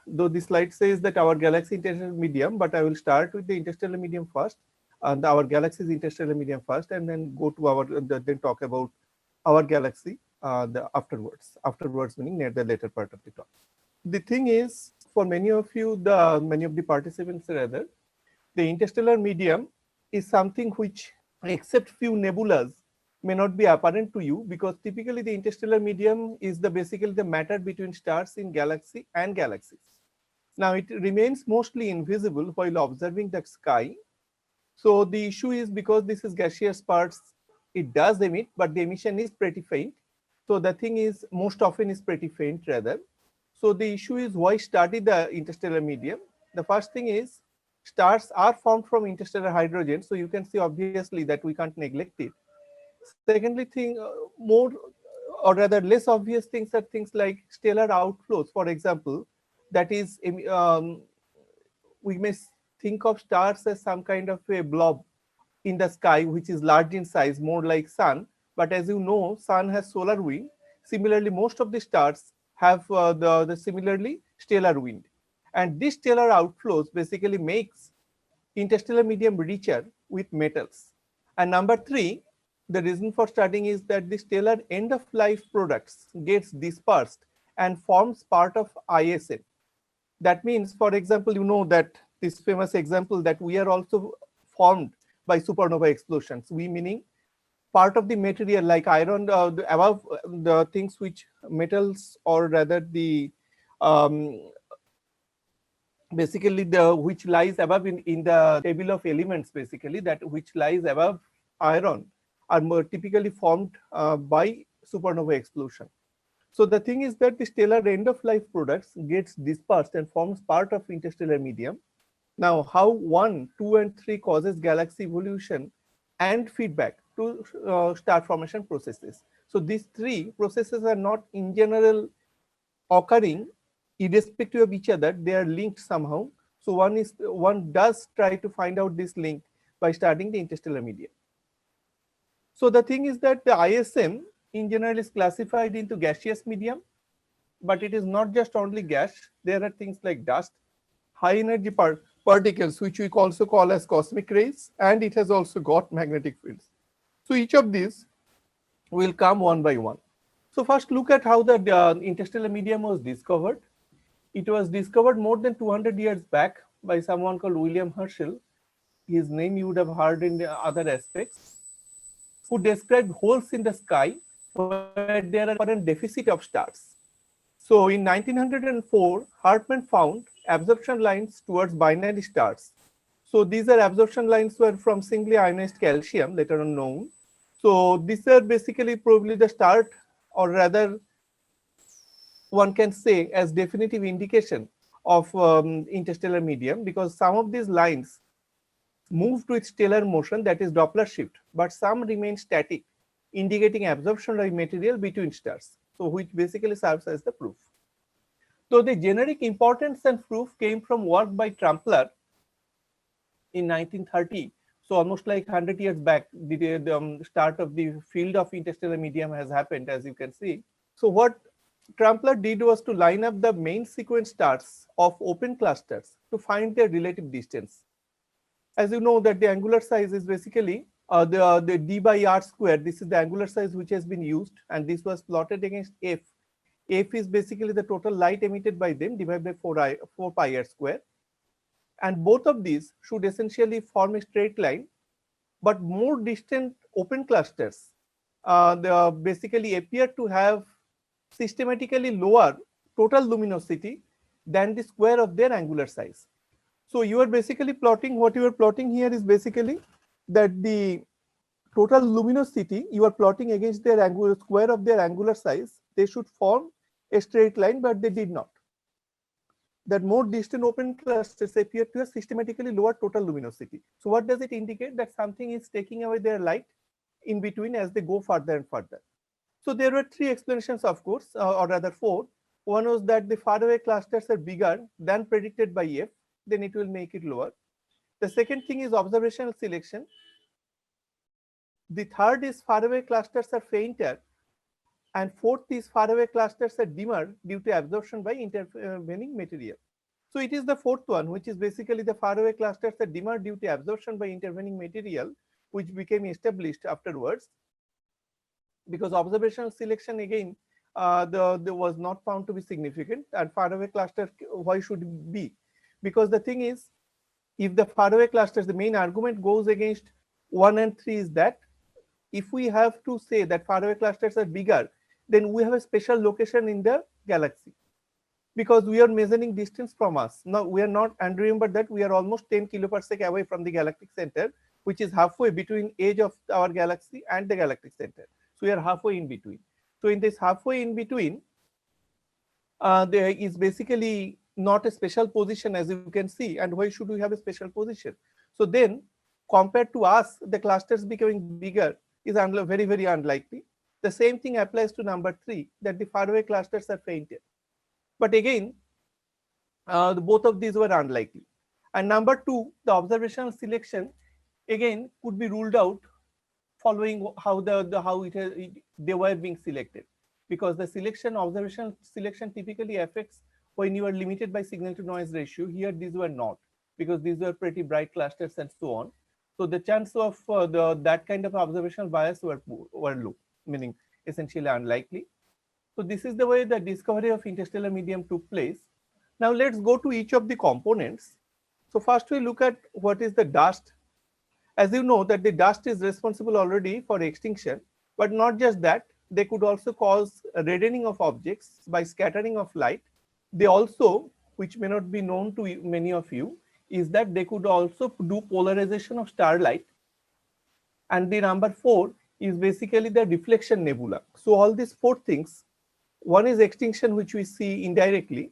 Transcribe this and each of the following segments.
though the slide says that our galaxy interstellar medium, but I will start with the interstellar medium first, and our galaxy's interstellar medium first, and then go to our then talk about our galaxy the afterwards. Afterwards meaning near the later part of the talk. The thing is, for many of you, many of the participants rather, the interstellar medium is something which, except few nebulas, may not be apparent to you, because typically the interstellar medium is basically the matter between stars in galaxy and galaxies. Now it remains mostly invisible while observing the sky. So the issue is, because this is gaseous parts, it does emit, but the emission is pretty faint. So the thing is, most often is pretty faint rather. So the issue is, why study the interstellar medium? The first thing is, stars are formed from interstellar hydrogen. So you can see obviously that we can't neglect it. Secondly, more or rather less obvious things are things like stellar outflows. For example, that is, we may think of stars as some kind of a blob in the sky, which is large in size, more like sun. But as you know, sun has solar wind. Similarly, most of the stars have the similarly stellar wind. And this stellar outflows basically makes interstellar medium richer with metals. And number three, the reason for studying is that the stellar end of life products gets dispersed and forms part of ISM. That means, for example, you know that this famous example that we are also formed by supernova explosions. We meaning part of the material like iron, the above the things which metals, or rather the um, basically the which lies above in the table of elements, basically that which lies above iron are more typically formed by supernova explosion. So the thing is that the stellar end of life products gets dispersed and forms part of interstellar medium. Now, how 1, 2, and 3 causes galaxy evolution and feedback to star formation processes. So these three processes are not in general occurring irrespective of each other; they are linked somehow. So one does try to find out this link by studying the interstellar medium. So the thing is that the ISM in general is classified into gaseous medium, but it is not just only gas. There are things like dust, high energy particles, which we also call as cosmic rays, and it has also got magnetic fields. So each of these will come one by one. So first look at how the interstellar medium was discovered. It was discovered more than 200 years back by someone called William Herschel. His name you would have heard in the other aspects, who described holes in the sky where there are apparent deficit of stars. So in 1904, Hartmann found absorption lines towards binary stars. So these are absorption lines were from singly ionized calcium, later on known. So these are basically probably the start, or rather one can say as definitive indication of interstellar medium, because some of these lines moved with stellar motion, that is Doppler shift, but some remain static, indicating absorption of material between stars, so which basically serves as the proof. So the generic importance and proof came from work by Trampler in 1930. So almost like 100 years back, the start of the field of interstellar medium has happened, as you can see. So what Trampler did was to line up the main sequence stars of open clusters to find their relative distance. As you know that the angular size is basically the d by r square. This is the angular size which has been used, and this was plotted against f. F is basically the total light emitted by them divided by 4 pi r square. And both of these should essentially form a straight line, but more distant open clusters they basically appear to have systematically lower total luminosity than the square of their angular size. So you are basically plotting, what you are plotting here is basically that the total luminosity you are plotting against their angular square of their angular size, they should form a straight line, but they did not. That more distant open clusters appear to have systematically lower total luminosity. So what does it indicate? That something is taking away their light in between as they go further and further. So there were three explanations, of course, or rather four. One was that the faraway clusters are bigger than predicted by F, then it will make it lower. The second thing is observational selection. The third is faraway clusters are fainter, and fourth is faraway clusters are dimmer due to absorption by intervening material. So it is the fourth one, which is basically the faraway clusters that dimmer due to absorption by intervening material, which became established afterwards. Because observational selection again, the was not found to be significant, and faraway cluster, why should it be? Because the thing is, if the faraway clusters, the main argument goes against 1 and 3 is that if we have to say that faraway clusters are bigger, then we have a special location in the galaxy, because we are measuring distance from us. Now we are not, and remember that we are almost 10 kiloparsec away from the galactic center, which is halfway between edge of our galaxy and the galactic center. So we are halfway in between. So in this halfway in between, there is basically not a special position, as you can see. And why should we have a special position? So then, compared to us, the clusters becoming bigger is very, very unlikely. The same thing applies to number 3, that the faraway clusters are fainter. But again, both of these were unlikely. And number 2, the observational selection again could be ruled out following how they were being selected, because the observational selection typically affects when you are limited by signal to noise ratio. Here these were not, because these were pretty bright clusters and so on. So the chance of that kind of observational bias were low, meaning essentially unlikely. So this is the way the discovery of interstellar medium took place. Now let's go to each of the components. So first we look at what is the dust. As you know that the dust is responsible already for extinction, but not just that, they could also cause reddening of objects by scattering of light. They also, which may not be known to many of you, is that they could also do polarization of starlight. And the number 4 is basically the reflection nebula. So all these 4 things, one is extinction, which we see indirectly.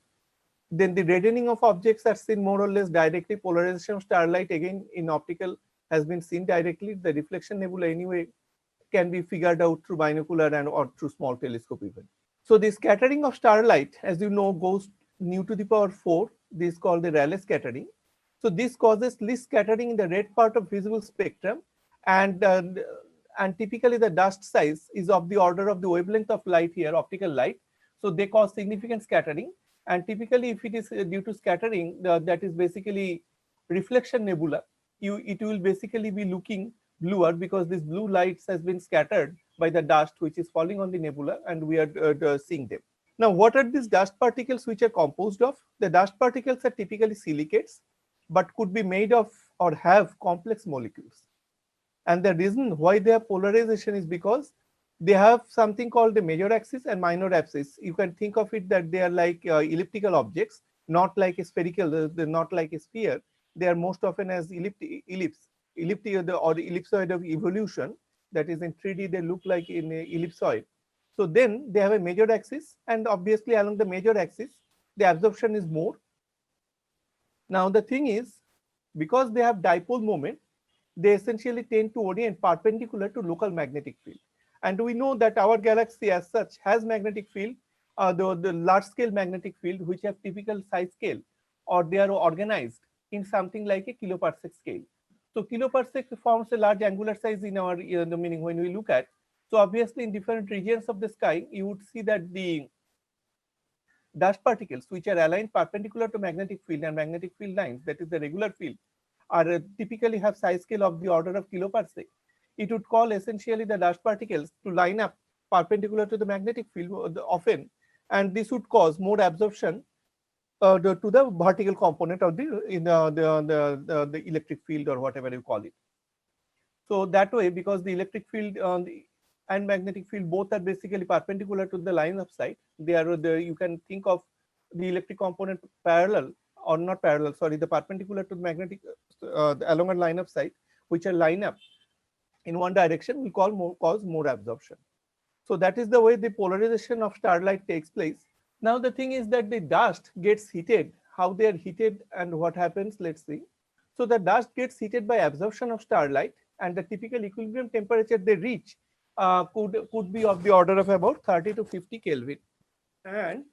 Then the reddening of objects are seen more or less directly. Polarization of starlight again in optical has been seen directly. The reflection nebula anyway can be figured out through binocular and or through small telescope even. So the scattering of starlight, as you know, goes nu to the power 4. This is called the Rayleigh scattering. So this causes least scattering in the red part of visible spectrum, and typically the dust size is of the order of the wavelength of light here, optical light. So they cause significant scattering, and typically if it is due to scattering, that is basically reflection nebula, it will basically be looking bluer, because this blue lights has been scattered by the dust which is falling on the nebula, and we are seeing them. Now, what are these dust particles which are composed of? The dust particles are typically silicates, but could be made of or have complex molecules. And the reason why they have polarization is because they have something called the major axis and minor axis. You can think of it that they are like elliptical objects, not like a spherical, they're not like a sphere. They are most often as ellipse or ellipsoid of evolution. That is in 3D, they look like in a ellipsoid. So then they have a major axis, and obviously along the major axis, the absorption is more. Now the thing is, because they have dipole moment, they essentially tend to orient perpendicular to local magnetic field. And we know that our galaxy as such has magnetic field, the large scale magnetic field, which have typical size scale, or they are organized in something like a kiloparsec scale. So kiloparsec forms a large angular size in our the meaning when we look at. So obviously in different regions of the sky, you would see that the dust particles which are aligned perpendicular to magnetic field and magnetic field lines, that is the regular field, are typically have size scale of the order of kiloparsec. It would call essentially the dust particles to line up perpendicular to the magnetic field often, and this would cause more absorption to the vertical component of the electric field or whatever you call it. So that way, because the electric field and magnetic field both are basically perpendicular to the line of sight, you can think of the electric component parallel or not parallel, sorry, the perpendicular to the magnetic along a line of sight, which are line up in one direction, will cause more absorption. So that is the way the polarization of starlight takes place. Now the thing is that the dust gets heated. How they are heated and what happens, let's see. So the dust gets heated by absorption of starlight, and the typical equilibrium temperature they reach could be of the order of about 30 to 50 Kelvin. And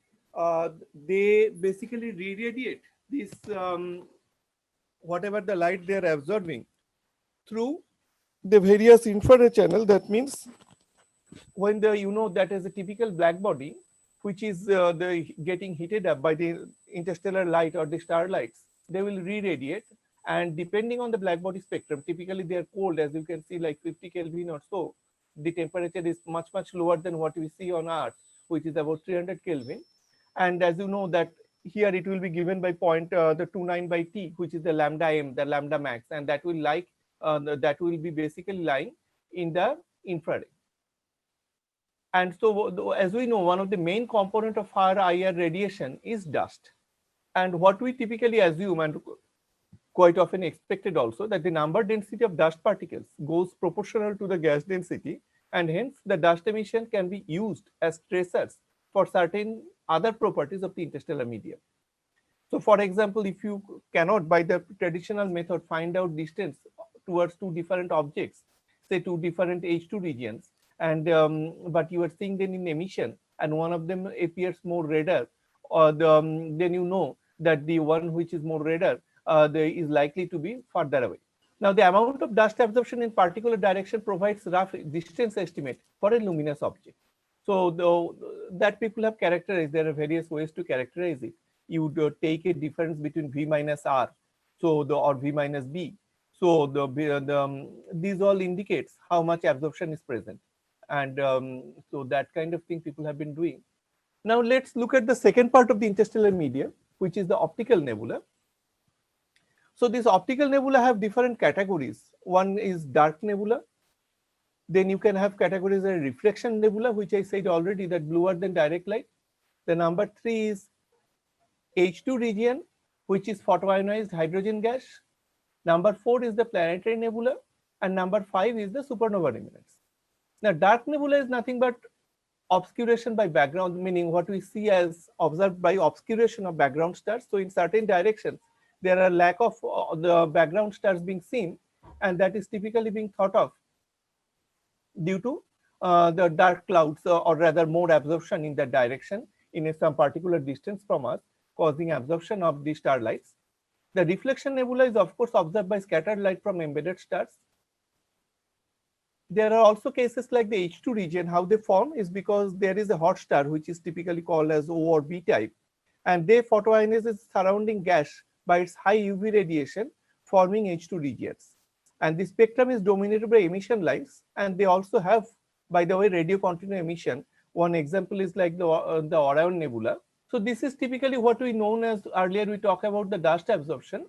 they basically re-radiate this whatever the light they are absorbing through the various infrared channel. That means when that is a typical black body, which is getting heated up by the interstellar light or the starlights, they will re-radiate. And depending on the black body spectrum, typically they are cold, as you can see, like 50 Kelvin or so. The temperature is much lower than what we see on Earth, which is about 300 Kelvin. And as you know that here it will be given by the 29 by T, which is the lambda m, the lambda max, and that will that will be basically lying in the infrared. And so, as we know, one of the main component of our IR radiation is dust. And what we typically assume, and quite often expected also, that the number density of dust particles goes proportional to the gas density, and hence the dust emission can be used as tracers for certain other properties of the interstellar medium. So for example, if you cannot by the traditional method find out distance towards two different objects, say two different H2 regions, and but you are seeing them in emission, and one of them appears more redder, or then you know that the one which is more redder is likely to be further away. Now the amount of dust absorption in particular direction provides rough distance estimate for a luminous object. So that people have characterized, there are various ways to characterize it. You would take a difference between V minus R, so or V minus B. So these all indicates how much absorption is present. And so that kind of thing people have been doing. Now let's look at the second part of the interstellar media, which is the optical nebula. So these optical nebula have different categories. One is dark nebula. Then you can have categories like reflection nebula, which I said already, that bluer than direct light. The number 3 is H2 region, which is photoionized hydrogen gas. Number 4 is the planetary nebula, and number 5 is the supernova remnants. Now dark nebula is nothing but obscuration by background, meaning what we see as observed by obscuration of background stars. So in certain directions, there are lack of the background stars being seen, and that is typically being thought of due to the dark clouds, or rather more absorption in that direction in some particular distance from us, causing absorption of the starlights. The reflection nebula is of course observed by scattered light from embedded stars. There are also cases like the H2 region. How they form is because there is a hot star which is typically called as O or B type, and they photoionizes surrounding gas by its high UV radiation, forming H2 regions. And the spectrum is dominated by emission lines, and they also have, by the way, radio continuum emission. One example is like the Orion Nebula. So this is typically what we known as, earlier we talked about the dust absorption.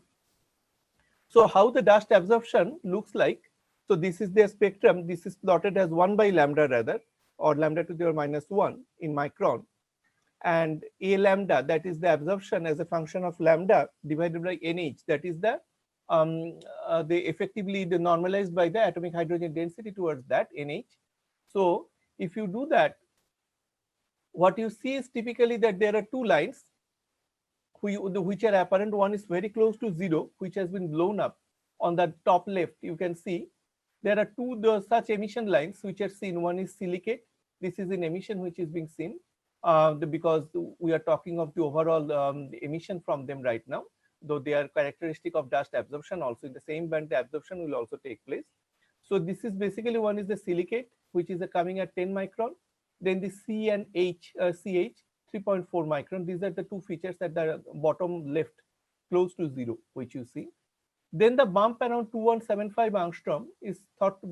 So how the dust absorption looks like. So this is the spectrum. This is plotted as 1 by lambda rather, or lambda to the power minus 1 in micron. And A lambda, that is the absorption as a function of lambda divided by NH, that is the they effectively normalized by the atomic hydrogen density towards that NH. So if you do that, what you see is typically that there are two lines which are apparent. One is very close to 0, which has been blown up. On the top left, you can see there are two such emission lines which are seen. One is silicate. This is an emission which is being seen because we are talking of the overall emission from them right now, though they are characteristic of dust absorption. Also in the same band, the absorption will also take place. So this is basically, one is the silicate, which is coming at 10 micron. Then the C and H, CH 3.4 micron. These are the two features at the bottom left, close to 0, which you see. Then the bump around 2175 angstrom is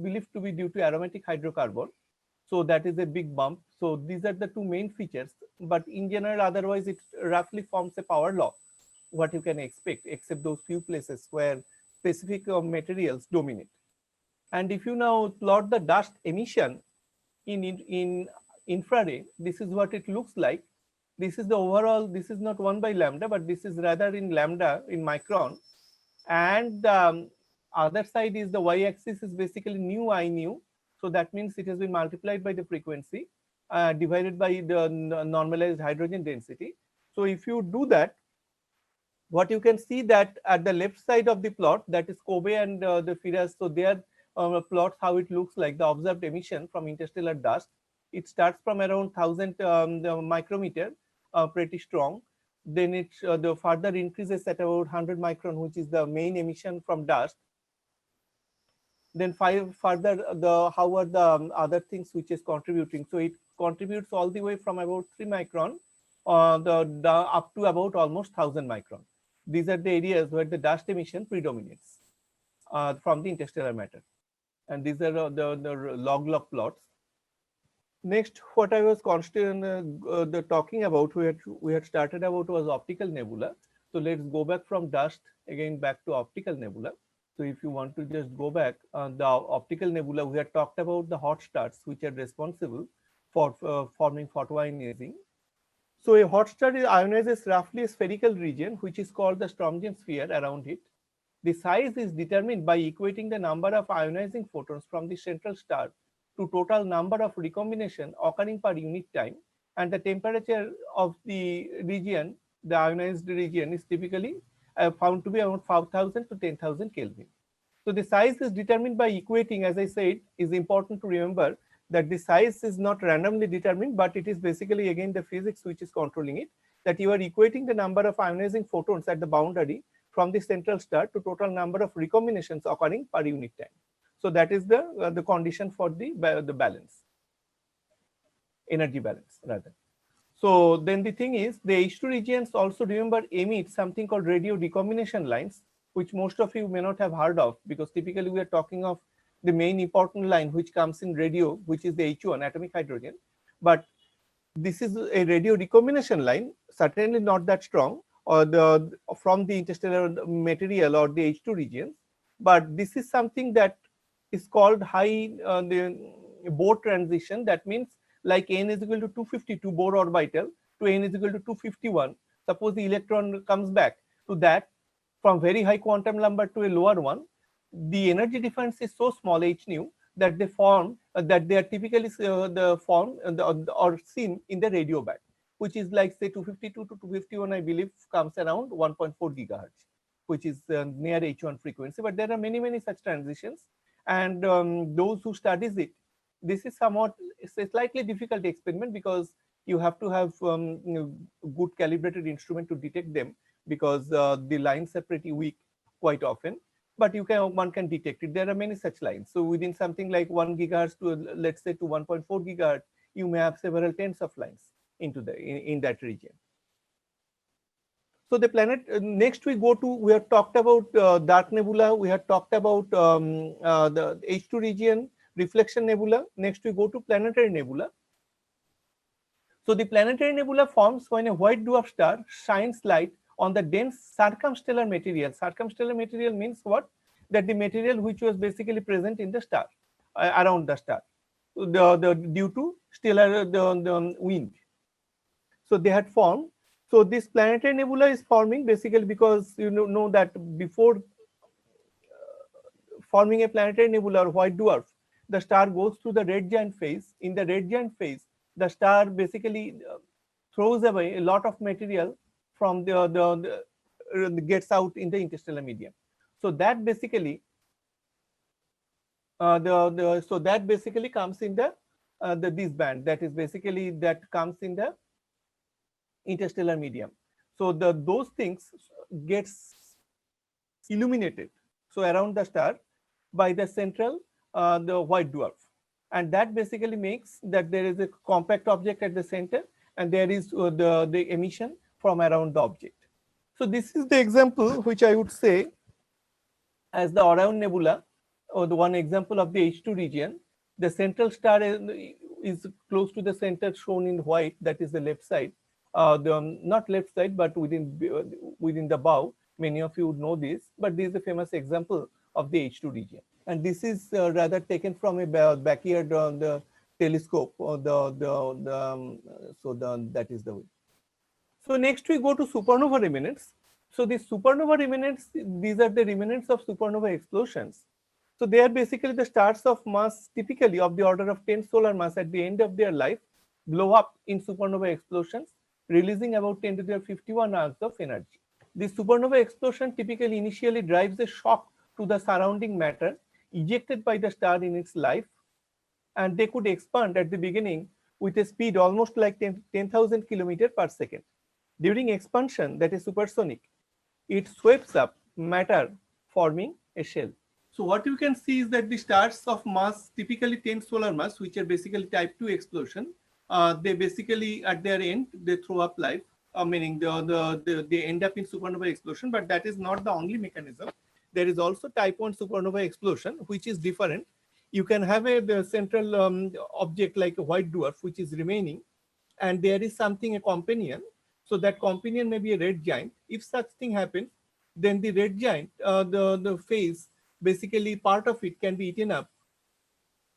believed to be due to aromatic hydrocarbon. So that is a big bump. So these are the two main features. But in general, otherwise, it roughly forms a power law, what you can expect, except those few places where specific materials dominate. And if you now plot the dust emission in infrared, this is what it looks like. This is the overall, this is not 1 by lambda, but this is rather in lambda in micron. And the other side is the y-axis is basically nu I nu. So that means it has been multiplied by the frequency divided by the normalized hydrogen density. So if you do that, what you can see that at the left side of the plot, that is Kobe and the Firas, so their plots how it looks like the observed emission from interstellar dust. It starts from around 1000 micrometer, pretty strong. Then it the further increases at about 100 micron, which is the main emission from dust. Then further, how are the other things which is contributing? So it contributes all the way from about 3 micron up to about almost 1000 micron. These are the areas where the dust emission predominates from the interstellar matter. And these are the log plots. Next, what I was talking about, we had started about was optical nebula. So let's go back from dust again back to optical nebula. So if you want to just go back, the optical nebula, we had talked about the hot stars which are responsible for forming photoionizing. So a hot star ionizes roughly a spherical region which is called the Strontian sphere around it. The size is determined by equating the number of ionizing photons from the central star to total number of recombination occurring per unit time, and the temperature of the region, the ionized region, is typically found to be around 5000 to 10,000 Kelvin. So the size is determined by equating, as I said, is important to remember that the size is not randomly determined, but it is basically again the physics which is controlling it, that you are equating the number of ionizing photons at the boundary from the central star to total number of recombinations occurring per unit time. So that is the condition for the balance, energy balance rather. So then the thing is, the H2 regions also, remember, emit something called radio recombination lines, which most of you may not have heard of, because typically we are talking of the main important line which comes in radio, which is the H1 atomic hydrogen. But this is a radio recombination line, certainly not that strong, or from the interstellar material or the H2 regions. But this is something that is called high the Bohr transition. That means like n is equal to 252 Bohr orbital to n is equal to 251. Suppose the electron comes back to that from very high quantum number to a lower one, the energy difference is so small, h nu, that they form that they are typically the form or seen in the radio band, which is like say 252 to 251, I believe, comes around 1.4 gigahertz, which is near H1 frequency. But there are many such transitions, and those who studies it, this is somewhat, it's a slightly difficult experiment because you have to have good calibrated instrument to detect them, because the lines are pretty weak quite often. But one can detect it. There are many such lines. So within something like 1 gigahertz to let's say to 1.4 gigahertz, you may have several tens of lines into in that region. So the planet, next we go to, we have talked about dark nebula, we have talked about the H2 region, reflection nebula. Next we go to planetary nebula. So the planetary nebula forms when a white dwarf star shines light on the dense circumstellar material. Circumstellar material means what? That the material which was basically present in the star, around the star, due to stellar the wind. So they had formed. So this planetary nebula is forming basically because you know that before forming a planetary nebula or white dwarf, the star goes through the red giant phase. In the red giant phase, the star basically throws away a lot of material from gets out in the interstellar medium. So that basically so that basically comes in the this band, that is basically that comes in the interstellar medium. So those things gets illuminated so around the star by the central the white dwarf, and that basically makes that there is a compact object at the center, and there is the emission from around the object. So this is the example which I would say as the Orion Nebula, or the one example of the H2 region. The central star is close to the center, shown in white, that is the left side. Not left side, but within the bow. Many of you would know this, but this is a famous example of the H2 region. And this is rather taken from a backyard on the telescope, or that is the way. So next we go to supernova remnants. So the supernova remnants, these are the remnants of supernova explosions. So they are basically the stars of mass typically of the order of 10 solar mass at the end of their life blow up in supernova explosions, releasing about 10 to the 51 hours of energy. The supernova explosion typically initially drives a shock to the surrounding matter ejected by the star in its life, and they could expand at the beginning with a speed almost like 10,000 kilometers per second. During expansion, that is supersonic, it sweeps up matter, forming a shell. So what you can see is that the stars of mass, typically 10 solar mass, which are basically type 2 explosion, they basically at their end, they throw up life, meaning they end up in supernova explosion, but that is not the only mechanism. There is also type 1 supernova explosion, which is different. You can have the central object like a white dwarf, which is remaining, and there is something, a companion. So that companion may be a red giant. If such thing happens, then the red giant, the phase, basically part of it can be eaten up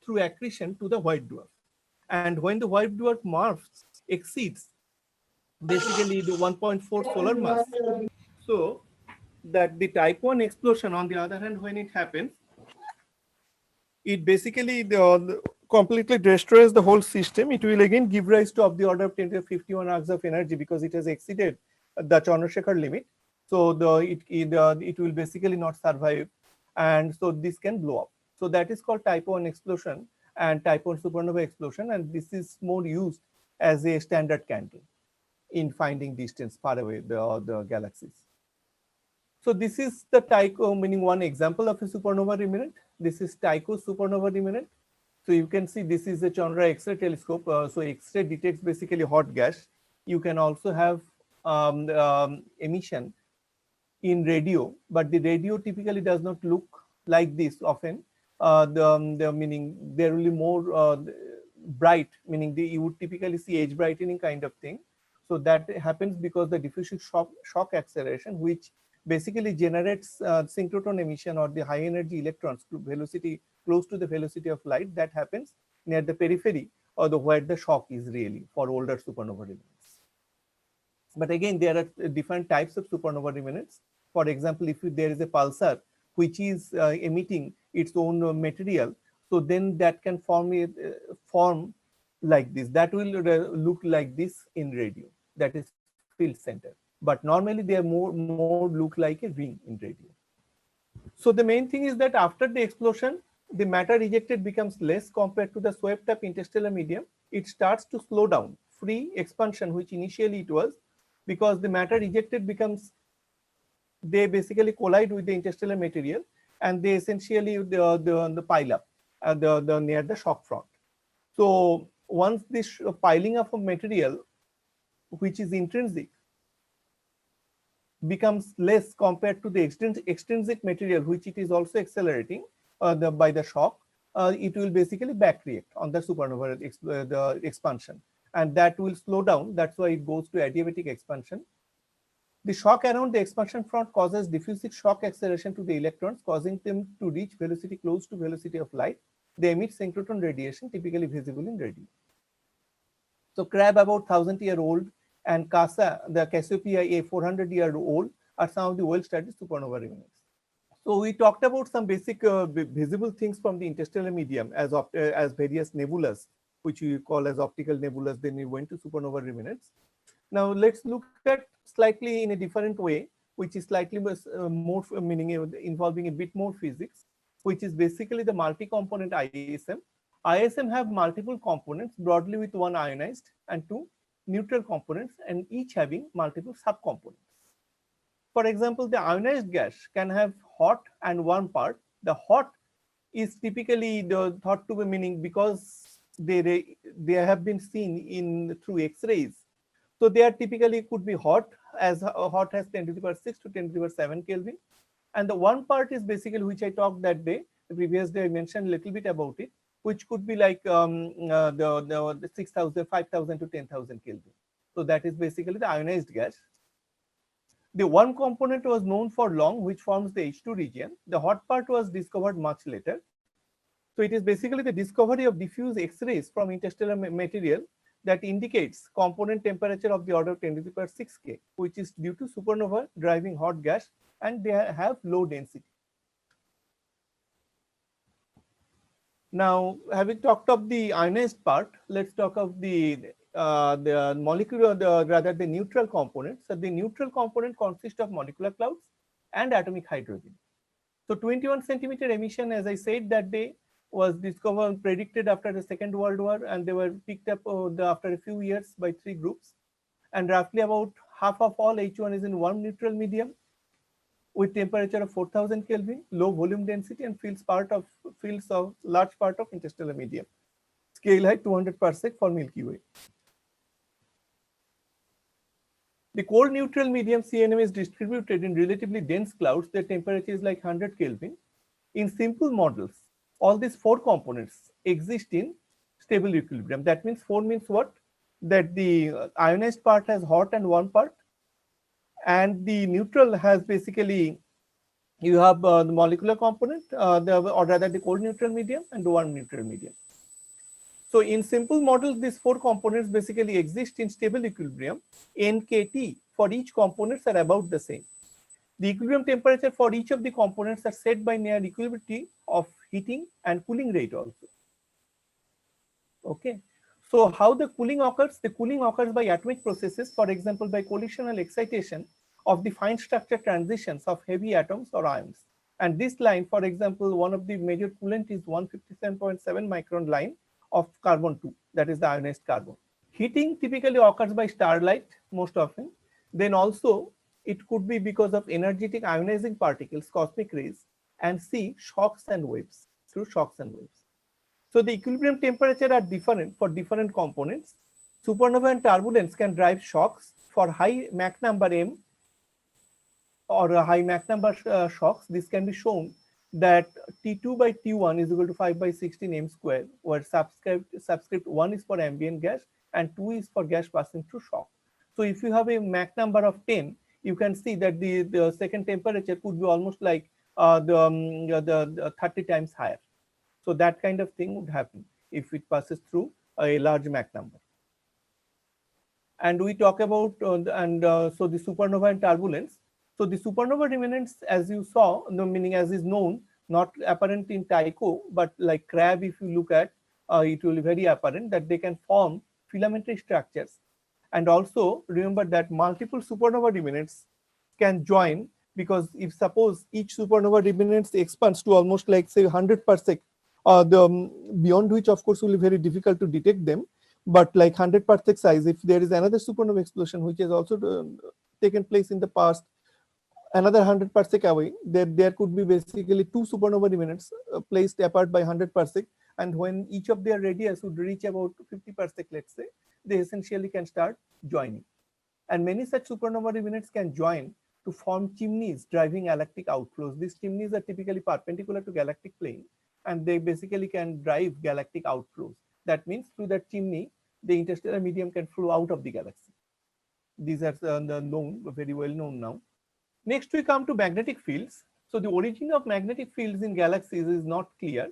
through accretion to the white dwarf. And when the white dwarf mass exceeds basically the 1.4 solar mass, so that the type 1 explosion, on the other hand, when it happens, it basically completely destroys the whole system. It will again give rise to of the order of 10 to the 51 arcs of energy because it has exceeded the Chandrasekhar limit. So it will basically not survive, and so this can blow up. So that is called type 1 explosion and type 1 supernova explosion, and this is more used as a standard candle in finding distance far away the galaxies. So this is the Tycho, meaning one example of a supernova remnant. This is Tycho supernova remnant. So you can see this is a Chandra X-ray telescope. So X-ray detects basically hot gas. You can also have emission in radio, but the radio typically does not look like this often. The meaning there will be more bright, meaning you would typically see edge brightening kind of thing. So that happens because the diffusive shock acceleration, which basically generates synchrotron emission or the high energy electrons to velocity close to the velocity of light, that happens near the periphery or where the shock is really for older supernova remnants. But again, there are different types of supernova remnants. For example, if there is a pulsar which is emitting its own material, so then that can form like this. That will look like this in radio. That is field center. But normally they are more look like a ring in radio. So the main thing is that after the explosion, the matter ejected becomes less compared to the swept up interstellar medium. It starts to slow down. Free expansion, which initially it was, because the matter ejected becomes, they basically collide with the interstellar material, and they essentially the pile up the near the shock front. So once this piling up of material, which is intrinsic, becomes less compared to the extrinsic material, which it is also accelerating by the shock, it will basically back react on the supernova the expansion, and that will slow down. That's why it goes to adiabatic expansion. The shock around the expansion front causes diffusive shock acceleration to the electrons, causing them to reach velocity close to velocity of light. They emit synchrotron radiation, typically visible in radio. So CRAB, about 1,000-year-old, and CASA, the Cassiopeia A, 400-year-old, are some of the well-studied supernova remnants. So we talked about some basic visible things from the interstellar medium as various nebulas, which we call as optical nebulas. Then we went to supernova remnants. Now let's look at slightly in a different way, which is slightly more meaning involving a bit more physics, which is basically the multi-component ISM. ISM have multiple components, broadly with one ionized and two neutral components, and each having multiple subcomponents. For example, the ionized gas can have hot and warm part. The hot is typically thought to be meaning because they have been seen in through X-rays. So they are typically could be hot as 10 to the power 6 to 10 to the power 7 Kelvin. And the one part is basically, which I talked that day, the previous day I mentioned a little bit about it, which could be like the 6,000, 5,000 to 10,000 Kelvin. So that is basically the ionized gas. The one component was known for long, which forms the H2 region. The hot part was discovered much later. So it is basically the discovery of diffuse X-rays from interstellar material that indicates component temperature of the order of 10 to the power 6 K, which is due to supernova driving hot gas, and they have low density. Now, having talked of the ionized part, let's talk of the molecular, rather the neutral components. So the neutral component consists of molecular clouds and atomic hydrogen. So 21 centimeter emission, as I said that day, was discovered, predicted after the Second World War, and they were picked up after a few years by 3 groups. And roughly about half of all H1 is in one neutral medium. with temperature of 4000 Kelvin, low volume density, and fields of large part of interstellar medium. Scale height 200 parsec for Milky Way. The cold neutral medium CNM is distributed in relatively dense clouds. Their temperature is like 100 Kelvin. In simple models, all these four components exist in stable equilibrium. That means 4 means what? That the ionized part has hot and warm part, and the neutral has basically, you have the molecular component, or rather the cold neutral medium and the warm neutral medium. So in simple models, these four components basically exist in stable equilibrium. NKT for each components are about the same. The equilibrium temperature for each of the components are set by near equilibrium of heating and cooling rate also. Okay. So how the cooling occurs? The cooling occurs by atomic processes, for example, by collisional excitation of the fine structure transitions of heavy atoms or ions. And this line, for example, one of the major coolant is 157.7 micron line of carbon-2, that is the ionized carbon. Heating typically occurs by starlight most often. Then also it could be because of energetic ionizing particles, cosmic rays, and C, shocks and waves, through shocks and waves. So the equilibrium temperature are different for different components. Supernova and turbulence can drive shocks for high Mach number M or a high Mach number shocks. This can be shown that T2 by T1 is equal to 5 by 16 M square, where subscript 1 is for ambient gas and 2 is for gas passing through shock. So if you have a Mach number of 10, you can see that the second temperature could be almost like the 30 times higher. So that kind of thing would happen if it passes through a large Mach number. And we talk about so the supernova and turbulence. So the supernova remnants, as you saw, the meaning as is known, not apparent in Tycho, but like Crab, if you look at, it will be very apparent that they can form filamentary structures. And also remember that multiple supernova remnants can join, because if suppose each supernova remnants expands to almost like say 100 parsec, beyond which of course will be very difficult to detect them, but like 100 parsec size, if there is another supernova explosion which has also taken place in the past, another 100 parsec away, there could be basically two supernova remnants placed apart by 100 parsec, and when each of their radius would reach about 50 parsec, let's say, they essentially can start joining. And many such supernova remnants can join to form chimneys driving galactic outflows. These chimneys are typically perpendicular to galactic plane, and they basically can drive galactic outflows. That means through that chimney, the interstellar medium can flow out of the galaxy. These are known, very well known now. Next, we come to magnetic fields. So the origin of magnetic fields in galaxies is not clear.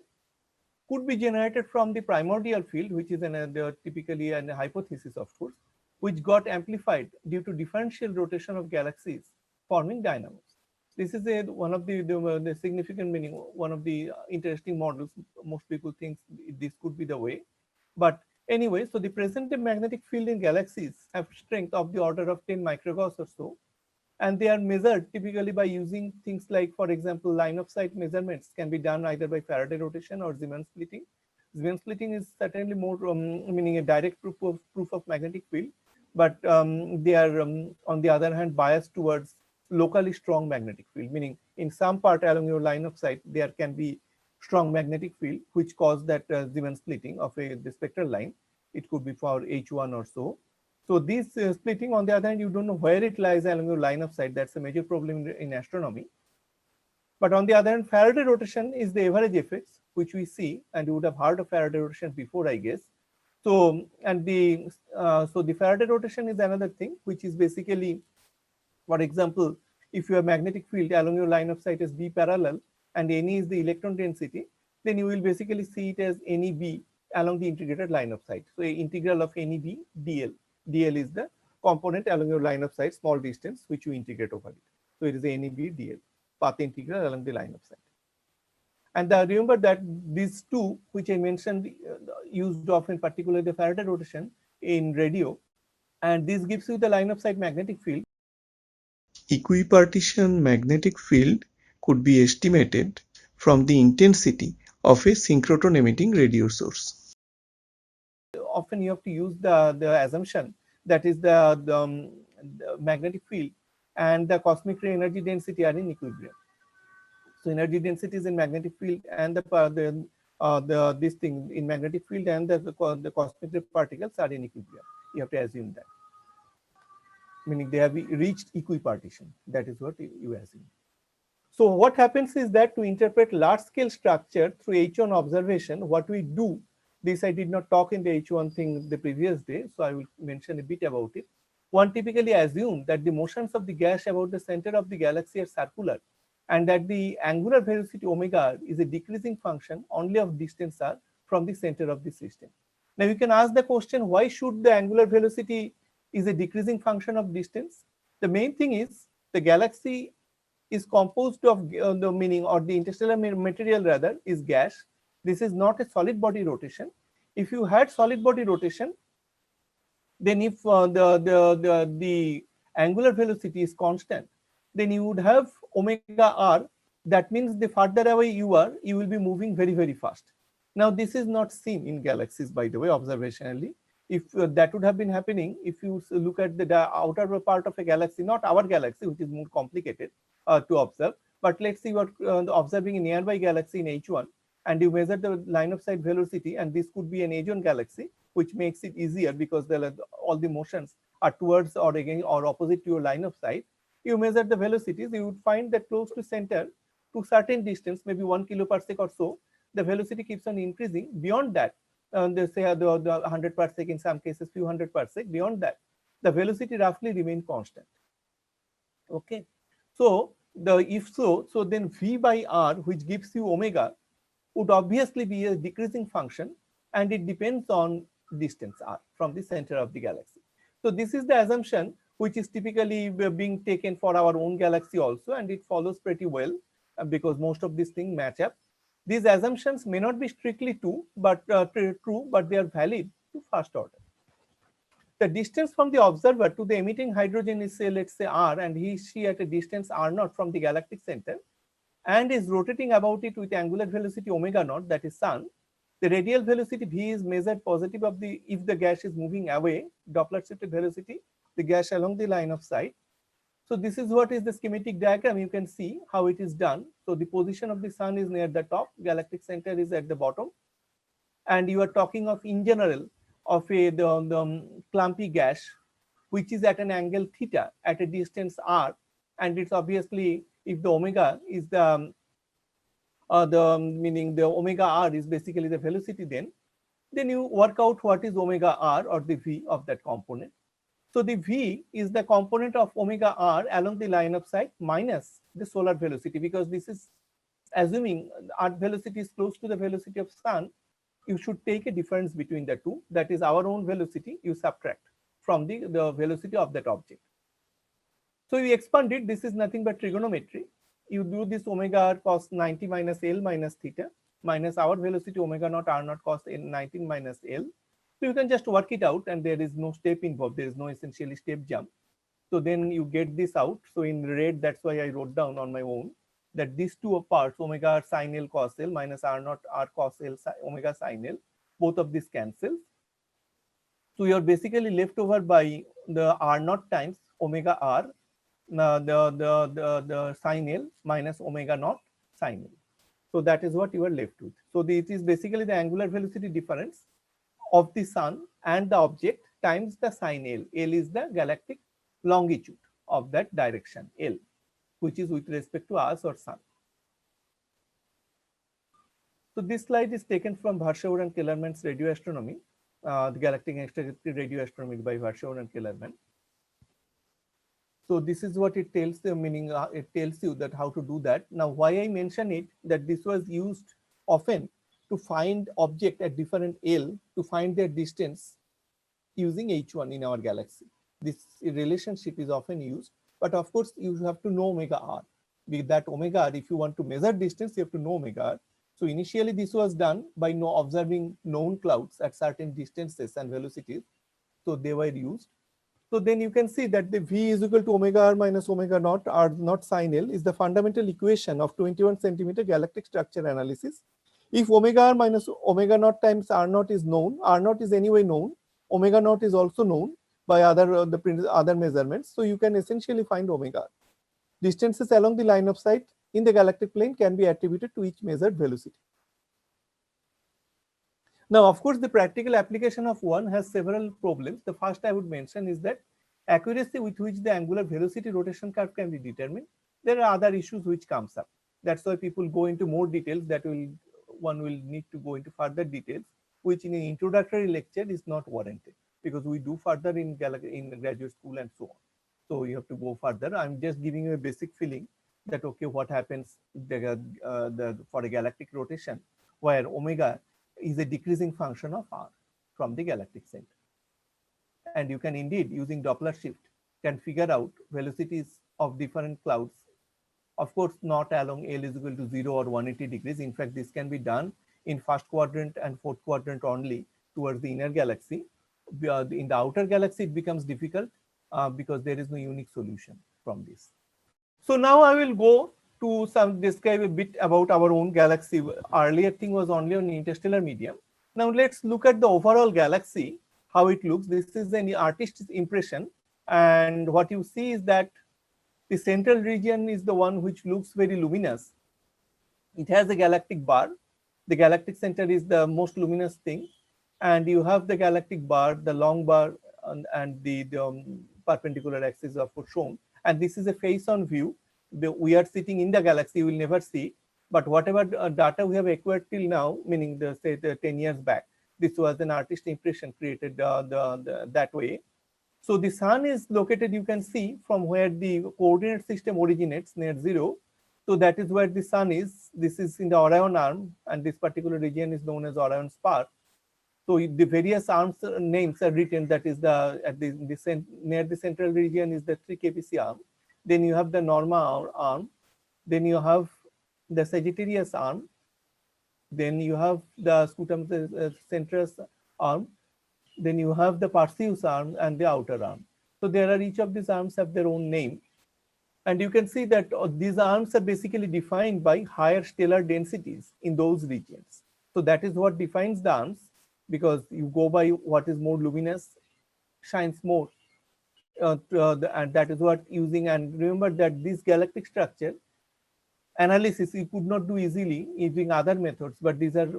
Could be generated from the primordial field, which is typically a hypothesis, of course, which got amplified due to differential rotation of galaxies forming dynamos. This is one of the significant meaning, one of the interesting models. Most people think this could be the way. But anyway, so the present magnetic field in galaxies have strength of the order of 10 microgauss or so. And they are measured typically by using things like, for example, line of sight measurements can be done either by Faraday rotation or Zeeman splitting. Zeeman splitting is certainly more meaning a direct proof of magnetic field, but they are on the other hand biased towards locally strong magnetic field, meaning in some part along your line of sight there can be strong magnetic field which cause that Zeeman splitting of the spectral line. It could be for H1 or so. So this splitting, on the other hand, you don't know where it lies along your line of sight. That's a major problem in astronomy. But on the other hand, Faraday rotation is the average effects which we see, and you would have heard of Faraday rotation before, I guess. So and the Faraday rotation is another thing which is basically, for example, if your magnetic field along your line of sight is B parallel and Ne is the electron density, then you will basically see it as NeB along the integrated line of sight. So integral of NeB dl. dl is the component along your line of sight, small distance, which you integrate over it. So it is a NeB dl, path integral along the line of sight. And remember that these two, which I mentioned, used often, particularly the Faraday rotation in radio, and this gives you the line of sight magnetic field. Equipartition magnetic field could be estimated from the intensity of a synchrotron emitting radio source. Often you have to use the assumption that is the magnetic field and the cosmic ray energy density are in equilibrium. So energy densities in magnetic field and the this thing in magnetic field and the cosmic ray particles are in equilibrium. You have to assume that, meaning they have reached equipartition. That is what you assume. So what happens is that to interpret large scale structure through H1 observation, what we do, this I did not talk in the H1 thing the previous day, so I will mention a bit about it. One typically assumes that the motions of the gas about the center of the galaxy are circular, and that the angular velocity omega is a decreasing function only of distance r from the center of the system. Now you can ask the question, why should the angular velocity is a decreasing function of distance? The main thing is the galaxy is composed of the meaning, or the interstellar material rather, is gas. This is not a solid body rotation. If you had solid body rotation, then if the angular velocity is constant, then you would have omega r. That means the farther away you are, you will be moving very, very fast. Now this is not seen in galaxies, by the way, observationally. If that would have been happening, if you look at the outer part of a galaxy, not our galaxy, which is more complicated to observe, but let's say you are observing a nearby galaxy in H1, and you measure the line of sight velocity, and this could be an H1 galaxy, which makes it easier because all the motions are towards or again or opposite to your line of sight. You measure the velocities, you would find that close to center, to certain distance, maybe 1 kilo/sec or so, the velocity keeps on increasing. Beyond that, they say the 100/sec, in some cases few 100/sec. Beyond that, the velocity roughly remain constant. Okay, so so then V by R, which gives you omega, would obviously be a decreasing function, and it depends on distance r from the center of the galaxy. So this is the assumption which is typically being taken for our own galaxy also, and it follows pretty well because most of these things match up. These assumptions may not be strictly true, but they are valid to first order. The distance from the observer to the emitting hydrogen is, say, let's say r, and she at a distance r0 from the galactic center, and is rotating about it with angular velocity omega naught, that is sun. The radial velocity v is measured positive of the, if the gas is moving away, Doppler shifted velocity, the gas along the line of sight. So this is what is the schematic diagram. You can see how it is done. So the position of the sun is near the top, galactic center is at the bottom, and you are talking of, in general, of the clumpy gas which is at an angle theta at a distance r, and it's obviously, if the omega is the meaning the omega r is basically the velocity, then you work out what is omega r, or the v of that component. So the v is the component of omega r along the line of sight minus the solar velocity, because this is assuming earth velocity is close to the velocity of sun. You should take a difference between the two, that is our own velocity, you subtract from the velocity of that object. So you expand it, this is nothing but trigonometry. You do this omega r cos 90 minus L minus theta minus our velocity omega naught r naught cos 19 minus L. So you can just work it out, and there is no step involved, there is no essentially step jump. So then you get this out. So in red, that's why I wrote down on my own that these two parts, omega r sin L cos L minus r naught r cos L omega sin L, both of these cancel. So you're basically left over by the r naught times omega r, the sin L minus omega naught sin L. So that is what you are left with. So it is basically the angular velocity difference of the sun and the object times the sin L. L is the galactic longitude of that direction, L, which is with respect to us or sun. So this slide is taken from Verschoor and Kellerman's radio astronomy, the galactic extragalactic radio astronomy by Verschoor and Kellerman. So this is what it tells the meaning, it tells you that how to do that. Now why I mention it, that this was used often to find object at different L, to find their distance using H1 in our galaxy. This relationship is often used, but of course you have to know omega r. With that omega r, if you want to measure distance, you have to know omega r. So initially this was done by observing known clouds at certain distances and velocities. So they were used. So then you can see that the V is equal to omega r minus omega naught r naught sin L is the fundamental equation of 21 centimeter galactic structure analysis. If omega r minus omega naught times r naught is known, r naught is anyway known, omega naught is also known, by other measurements. So you can essentially find omega. Distances along the line of sight in the galactic plane can be attributed to each measured velocity. Now, of course, the practical application of one has several problems. The first I would mention is that accuracy with which the angular velocity rotation curve can be determined. There are other issues which comes up. That's why people go into more details. One will need to go into further details, which in an introductory lecture is not warranted, because we do further in graduate school and so on. So you have to go further. I'm just giving you a basic feeling that okay, what happens for a galactic rotation where omega is a decreasing function of r from the galactic center. And you can indeed, using Doppler shift, can figure out velocities of different clouds. Of course, not along L is equal to 0 or 180 degrees. In fact, this can be done in first quadrant and fourth quadrant only towards the inner galaxy. In the outer galaxy, it becomes difficult because there is no unique solution from this. So now I will go to describe a bit about our own galaxy. Earlier thing was only on interstellar medium. Now let's look at the overall galaxy, how it looks. This is an artist's impression, and what you see is that the central region is the one which looks very luminous. It has a galactic bar. The galactic center is the most luminous thing, and you have the galactic bar, the long bar, and the perpendicular axis of shown. And this is a face-on view. We are sitting in the galaxy, you will never see. But whatever data we have acquired till now, meaning the 10 years back, this was an artist impression created that way. So the sun is located, you can see from where the coordinate system originates near 0. So that is where the sun is. This is in the Orion arm, and this particular region is known as Orion spar. So the various arms names are written. That is near the central region is the 3 kpc arm. Then you have the Norma arm. Then you have the Sagittarius arm. Then you have the Scutum Centrus arm. Then you have the Perseus arm and the outer arm. So there are, each of these arms have their own name. And you can see that these arms are basically defined by higher stellar densities in those regions. So that is what defines the arms, because you go by what is more luminous, shines more. And that is what using, and remember that this galactic structure analysis you could not do easily using other methods, but these are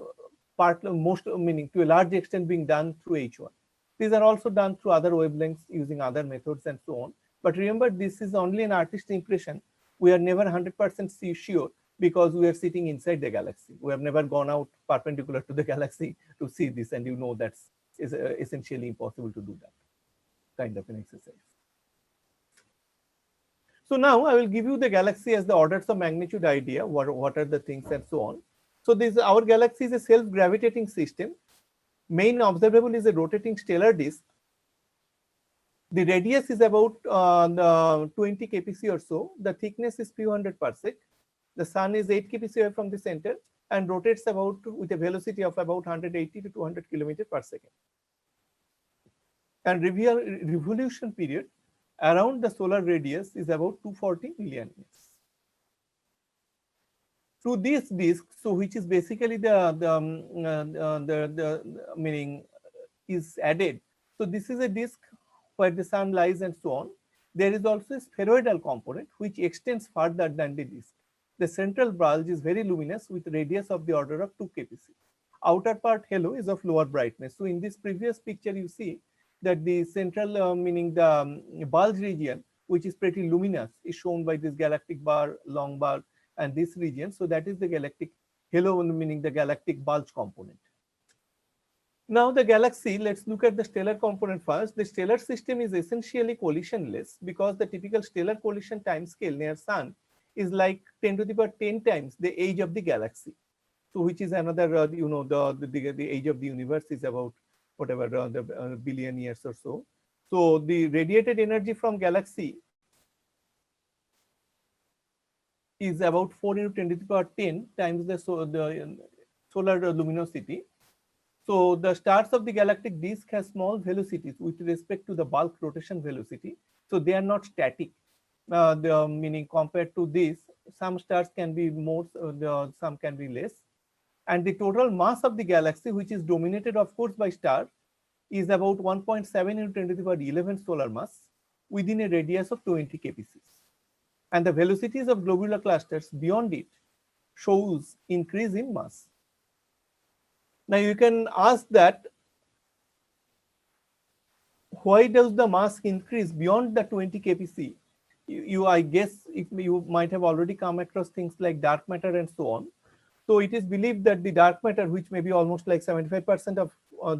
meaning to a large extent being done through H1. These are also done through other wavelengths using other methods and so on. But remember, this is only an artist's impression. We are never 100% sure, because we are sitting inside the galaxy. We have never gone out perpendicular to the galaxy to see this, and you know that's essentially impossible to do that kind of an exercise. So now I will give you the galaxy as the orders of magnitude idea, what are the things and so on. So our galaxy is a self-gravitating system. Main observable is a rotating stellar disk. The radius is about 20 kpc or so. The thickness is few hundred parsec. The sun is 8 kpc away from the center and rotates about with a velocity of about 180 to 200 km per second. And revolution period around the solar radius is about 240 million years. Through this disk, so which is basically the meaning is added. So this is a disk where the sun lies and so on. There is also a spheroidal component which extends further than the disk. The central bulge is very luminous with radius of the order of 2 kpc. Outer part halo is of lower brightness. So in this previous picture, you see that the central meaning the bulge region, which is pretty luminous, is shown by this galactic bar, long bar, and this region. So that is the galactic halo, meaning the galactic bulge component. Now the galaxy, let's look at the stellar component first. The stellar system is essentially collisionless, because the typical stellar collision timescale near sun is like 10 to the power 10 times the age of the galaxy. So which is another, the age of the universe is about whatever the billion years or so. So the radiated energy from galaxy is about 4 into 10 to the power 10 times the solar luminosity. So the stars of the galactic disk has small velocities with respect to the bulk rotation velocity. So they are not static. Meaning compared to this, some stars can be more, some can be less. And the total mass of the galaxy, which is dominated of course by stars, is about 1.7 into 10 to the power 11 solar mass within a radius of 20 kpc. And the velocities of globular clusters beyond it shows increase in mass. Now you can ask that why does the mass increase beyond the 20 kpc? I guess you might have already come across things like dark matter and so on. So it is believed that the dark matter, which may be almost like 75% of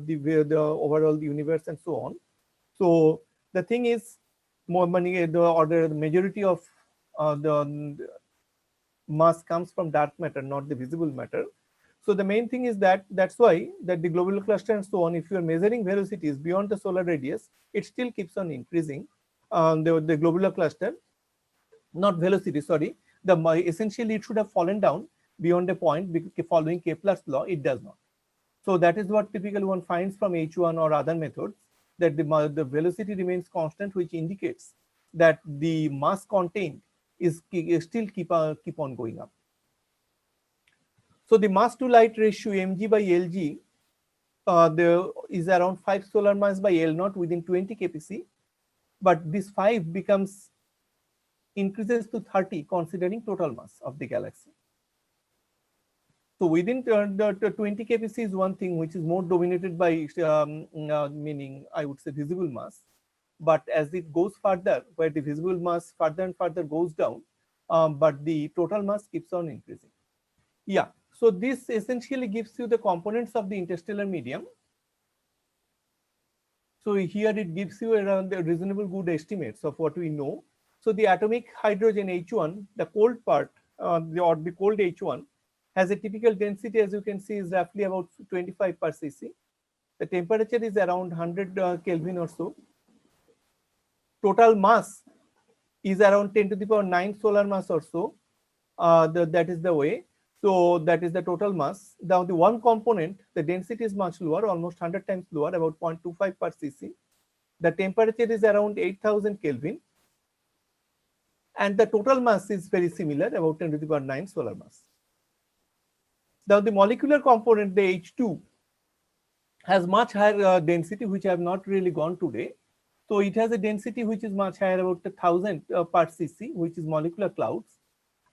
the overall universe and so on. So the thing is, more money, the majority of the mass comes from dark matter, not the visible matter. So the main thing is that's why that the globular cluster and so on, if you are measuring velocities beyond the solar radius, it still keeps on increasing. The globular cluster, not velocity, sorry, essentially it should have fallen down beyond a point following Kepler's law. It does not. So that is what typically one finds from H1 or other methods, that the velocity remains constant, which indicates that the mass contained is still keep on going up. So the mass to light ratio mg by lg there is around 5 solar mass by L naught within 20 kpc, but this 5 increases to 30 considering total mass of the galaxy. So within the 20 kpc is one thing which is more dominated by meaning I would say visible mass, but as it goes further, where the visible mass further and further goes down, but the total mass keeps on increasing. Yeah, so this essentially gives you the components of the interstellar medium. So here it gives you around the reasonable good estimates of what we know. So the atomic hydrogen H1, the cold part, or the cold H1, has a typical density, as you can see, is roughly about 25 per cc. The temperature is around 100 Kelvin or so. Total mass is around 10 to the power 9 solar mass or so. That is the way. So that is the total mass. Now the one component, the density is much lower, almost 100 times lower, about 0.25 per cc. The temperature is around 8000 Kelvin. And the total mass is very similar, about 10 to the power 9 solar mass. Now the molecular component, the H2, has much higher density, which I have not really gone today. So it has a density which is much higher, about 1000 per cc, which is molecular clouds.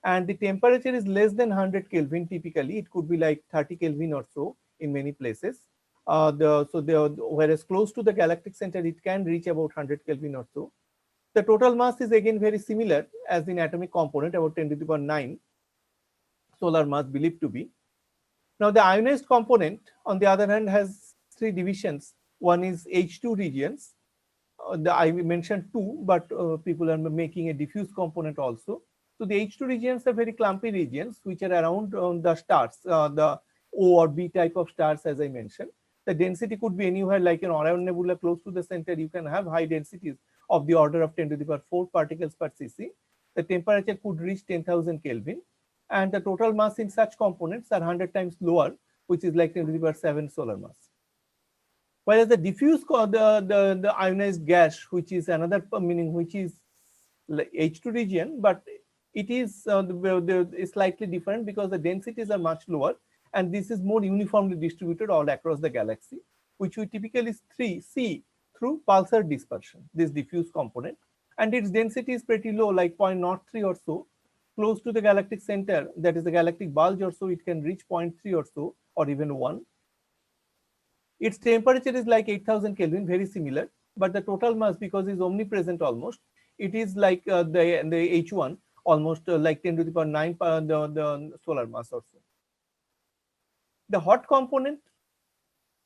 And the temperature is less than 100 Kelvin typically. It could be like 30 Kelvin or so in many places. Whereas close to the galactic center, it can reach about 100 Kelvin or so. The total mass is again very similar as in atomic component, about 10 to the power 9 solar mass believed to be. Now the ionized component, on the other hand, has 3 divisions. One is H2 regions. I mentioned 2, but people are making a diffuse component also. So the H2 regions are very clumpy regions, which are around the stars, the O or B type of stars, as I mentioned. The density could be anywhere, like an Orion nebula close to the center. You can have high densities of the order of 10 to the power 4 particles per cc. The temperature could reach 10,000 Kelvin. And the total mass in such components are 100 times lower, which is like 10 to the power 7 solar mass. Whereas the diffuse, the ionized gas, which is another meaning, which is H2 region, but it is slightly different because the densities are much lower, and this is more uniformly distributed all across the galaxy, which we typically see through pulsar dispersion, this diffuse component, and its density is pretty low, like 0.03 or so. Close to the galactic center, that is the galactic bulge or so, it can reach 0.3 or so, or even 1. Its temperature is like 8000 Kelvin, very similar, but the total mass, because it's omnipresent almost, it is like the H1, almost like 10 to the power 9 the solar mass or so. The hot component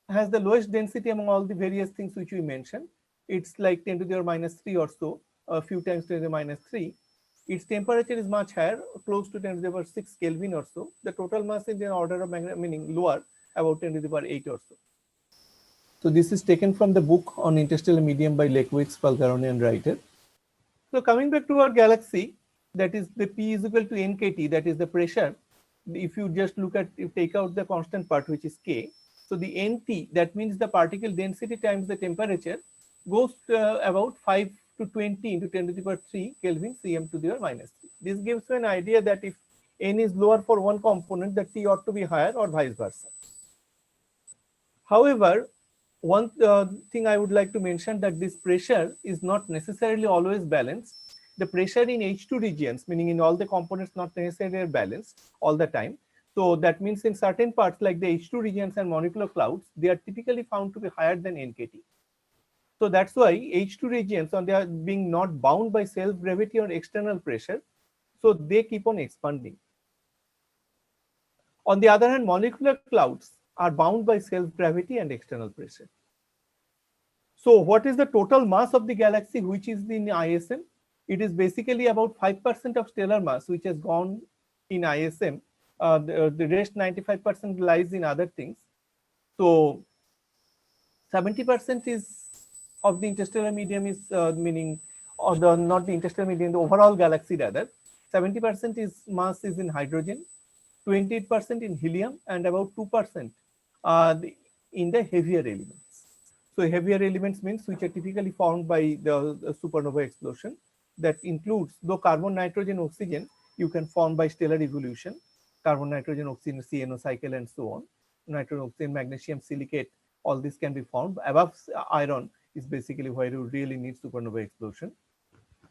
has the lowest density among all the various things which we mentioned. It's like 10 to the power minus 3 or so, a few times 10 to the minus 3. Its temperature is much higher, close to 10 to the power 6 Kelvin or so. The total mass in the order of meaning lower, about 10 to the power 8 or so. So this is taken from the book on interstellar medium by Lekowitz, Falgaroni, and Reiter. So coming back to our galaxy, that is the P is equal to NKT, that is the pressure. If you just look at, you take out the constant part, which is K. So the NT, that means the particle density times the temperature, goes to about 5 to 20 into 10 to the power 3 Kelvin cm to the power minus 3. This gives you an idea that if N is lower for one component, the T ought to be higher or vice versa. However, one thing I would like to mention that this pressure is not necessarily always balanced. The pressure in H2 regions, meaning in all the components, not necessarily balanced all the time. So that means in certain parts like the H2 regions and molecular clouds, they are typically found to be higher than NKT. So that's why H2 regions, on they are being not bound by self-gravity or external pressure, so they keep on expanding. On the other hand, molecular clouds are bound by self-gravity and external pressure. So what is the total mass of the galaxy which is in ISM? It is basically about 5% of stellar mass which has gone in ISM. The rest 95% lies in other things. So 70% is of the interstellar medium is meaning, or the not the interstellar medium, the overall galaxy rather. 70% is mass is in hydrogen, 28% in helium, and about 2% in the heavier elements. So heavier elements means which are typically formed by the supernova explosion. That includes though carbon, nitrogen, oxygen you can form by stellar evolution, carbon, nitrogen, oxygen, CNO cycle, and so on. Nitrogen, oxygen, magnesium, silicate, all this can be formed. Above iron is basically where you really need supernova explosion.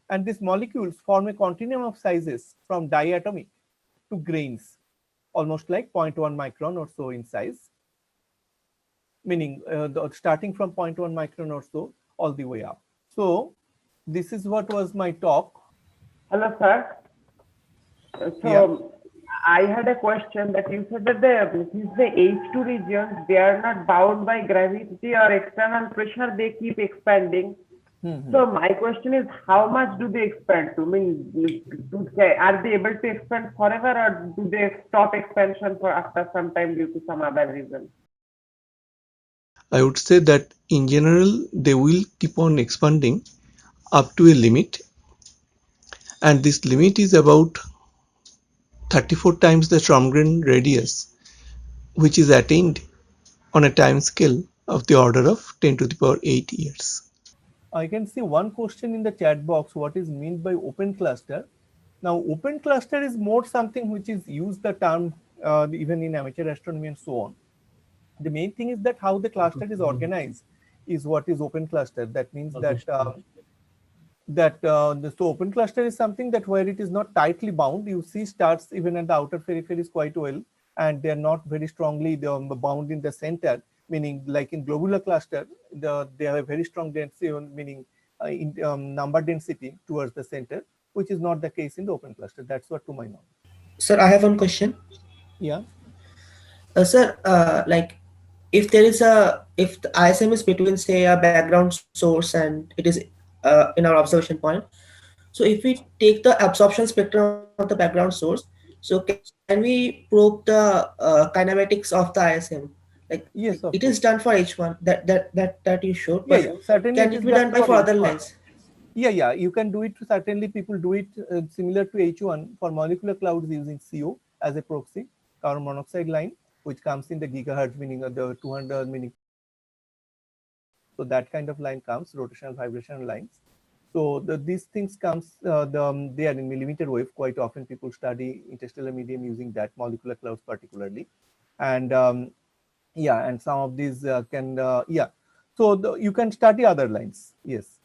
And these molecules form a continuum of sizes from diatomic to grains, almost like 0.1 micron or so in size, meaning starting from 0.1 micron or so all the way up. So this is what was my talk. Hello, sir. Yeah. So I had a question that you said that the H2 regions, they are not bound by gravity or external pressure, they keep expanding. So my question is, how much do they expand? I mean, are they able to expand forever, or do they stop expansion for after some time due to some other reason? I would say that in general they will keep on expanding up to a limit, and this limit is about 34 times the Strömgren radius, which is attained on a time scale of the order of 10 to the power 8 years. I can see one question in the chat box. What is meant by open cluster? Now, open cluster is more something which is used the term even in amateur astronomy and so on. The main thing is that how the cluster is organized is what is open cluster. That means that so open cluster is something that where it is not tightly bound. You see stars even at the outer peripheries quite well, and they are not very strongly bound in the center. Meaning, like in globular cluster, they have a very strong density, meaning number density towards the center, which is not the case in the open cluster. That's what to my knowledge. Sir, I have one question. Yeah. Sir, like if there is if the ISM is between say a background source and it is in our observation point, so if we take the absorption spectrum of the background source, so can we probe the kinematics of the ISM? Like Yes, it of is course. done for H1 that you showed, Yeah, but yeah. Certainly, can it it is be done done by for for other H1. lens? Yeah, you can do it. Certainly, people do it similar to H1 for molecular clouds using CO as a proxy, carbon monoxide line, which comes in the gigahertz, meaning the 200, meaning. So that kind of line comes, rotational vibrational lines. So these things comes, they are in millimeter wave. Quite often people study interstellar medium using that, molecular clouds particularly. And yeah, and some of these yeah. So you can study other lines, yes.